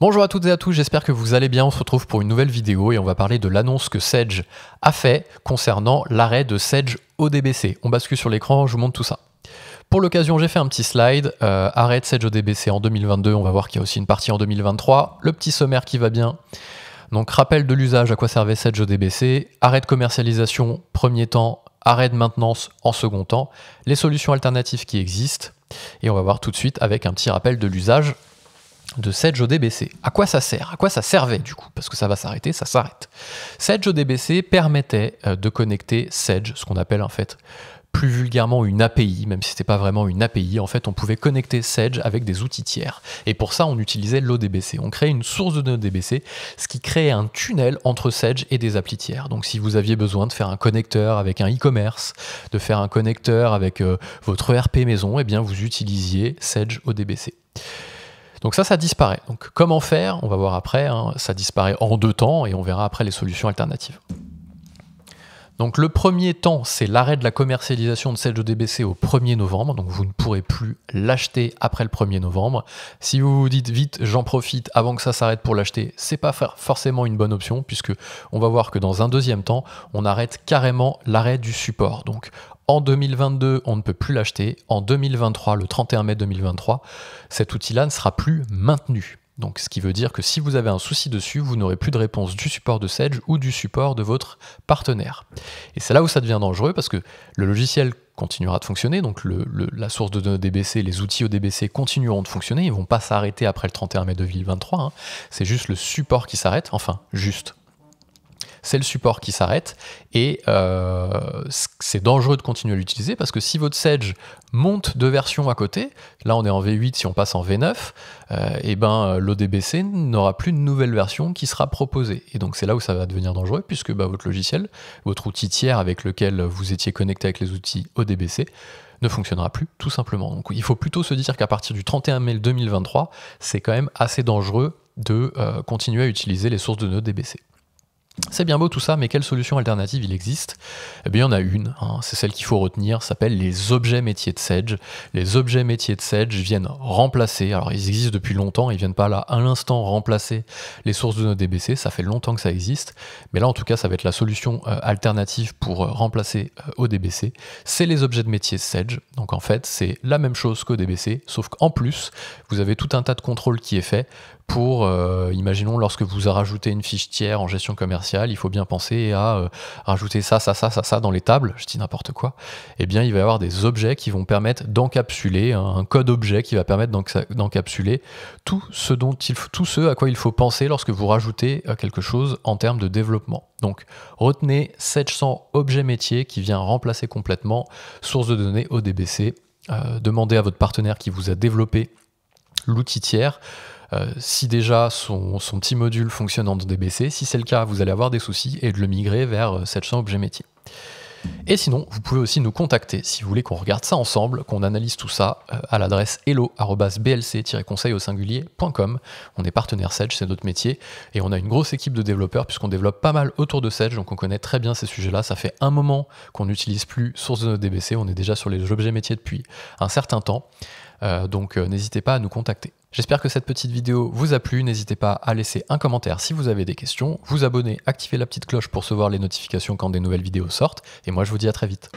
Bonjour à toutes et à tous, j'espère que vous allez bien. On se retrouve pour une nouvelle vidéo et on va parler de l'annonce que Sedge a fait concernant l'arrêt de Sedge ODBC. On bascule sur l'écran, je vous montre tout ça. Pour l'occasion, j'ai fait un petit slide, arrêt de Sedge ODBC en 2022, on va voir qu'il y a aussi une partie en 2023, le petit sommaire qui va bien. Donc rappel de l'usage, à quoi servait Sedge ODBC, arrêt de commercialisation, premier temps, arrêt de maintenance en second temps, les solutions alternatives qui existent, et on va voir tout de suite avec un petit rappel de l'usage de Sedge ODBC. À quoi ça sert? À quoi ça servait du coup? Parce que ça va s'arrêter, ça s'arrête. Sedge ODBC permettait de connecter Sedge, ce qu'on appelle en fait plus vulgairement une API, même si c'était pas vraiment une API, en fait on pouvait connecter Sedge avec des outils tiers. Et pour ça on utilisait l'ODBC. On créait une source de données ODBC, ce qui créait un tunnel entre Sedge et des applis tiers. Donc si vous aviez besoin de faire un connecteur avec un e-commerce, de faire un connecteur avec votre ERP maison, eh bien vous utilisiez Sedge ODBC. Donc ça disparaît. Donc comment faire? On va voir après, hein. Ça disparaît en deux temps et on verra après les solutions alternatives. Donc le premier temps, c'est l'arrêt de la commercialisation de Sedge ODBC au 1er novembre, donc vous ne pourrez plus l'acheter après le 1er novembre. Si vous vous dites vite, j'en profite avant que ça s'arrête pour l'acheter, c'est pas forcément une bonne option, puisque on va voir que dans un deuxième temps, on arrête carrément l'arrêt du support. Donc en 2022, on ne peut plus l'acheter. En 2023, le 31 mai 2023, cet outil-là ne sera plus maintenu. Donc, ce qui veut dire que si vous avez un souci dessus, vous n'aurez plus de réponse du support de Sedge ou du support de votre partenaire. Et c'est là où ça devient dangereux parce que le logiciel continuera de fonctionner, donc la source de données ODBC, les outils ODBC continueront de fonctionner, ils ne vont pas s'arrêter après le 31 mai 2023, hein. C'est juste le support qui s'arrête, enfin, juste. C'est le support qui s'arrête et c'est dangereux de continuer à l'utiliser parce que si votre Sedge monte de version à côté, là on est en V8, si on passe en V9, et ben l'ODBC n'aura plus de nouvelle version qui sera proposée. Et donc c'est là où ça va devenir dangereux puisque votre logiciel, votre outil tiers avec lequel vous étiez connecté avec les outils ODBC, ne fonctionnera plus tout simplement. Donc il faut plutôt se dire qu'à partir du 31 mai 2023, c'est quand même assez dangereux de continuer à utiliser les sources de données ODBC. C'est bien beau tout ça, mais quelle solution alternative il existe? Eh bien, il y en a une, hein, c'est celle qu'il faut retenir, ça s'appelle les objets métiers de Sedge. Les objets métiers de Sedge viennent remplacer, alors ils existent depuis longtemps, ils viennent pas là à l'instant remplacer les sources de données ODBC, ça fait longtemps que ça existe, mais là en tout cas ça va être la solution alternative pour remplacer ODBC. C'est les objets de métier Sedge, donc en fait c'est la même chose qu'ODBC, sauf qu'en plus vous avez tout un tas de contrôles qui est fait pour, imaginons, lorsque vous rajoutez une fiche tiers en gestion commerciale, il faut bien penser à rajouter ça dans les tables, je dis n'importe quoi, eh bien il va y avoir des objets qui vont permettre d'encapsuler, un code objet qui va permettre d'encapsuler tout ce à quoi il faut penser lorsque vous rajoutez quelque chose en termes de développement. Donc retenez Sedge 100 objet métier qui vient remplacer complètement source de données ODBC. Demandez à votre partenaire qui vous a développé l'outil tiers si déjà son petit module fonctionne en ODBC. Si c'est le cas, vous allez avoir des soucis et de le migrer vers Sedge 100 objet métier. Et sinon, vous pouvez aussi nous contacter si vous voulez qu'on regarde ça ensemble, qu'on analyse tout ça à l'adresse hello@blc-conseil-au-singulier.com. On est partenaire Sedge, c'est notre métier, et on a une grosse équipe de développeurs puisqu'on développe pas mal autour de Sedge, donc on connaît très bien ces sujets-là. Ça fait un moment qu'on n'utilise plus source de données ODBC, on est déjà sur les objets métiers depuis un certain temps, donc n'hésitez pas à nous contacter. J'espère que cette petite vidéo vous a plu, n'hésitez pas à laisser un commentaire si vous avez des questions, vous abonner, activer la petite cloche pour recevoir les notifications quand des nouvelles vidéos sortent, et moi je vous dis à très vite.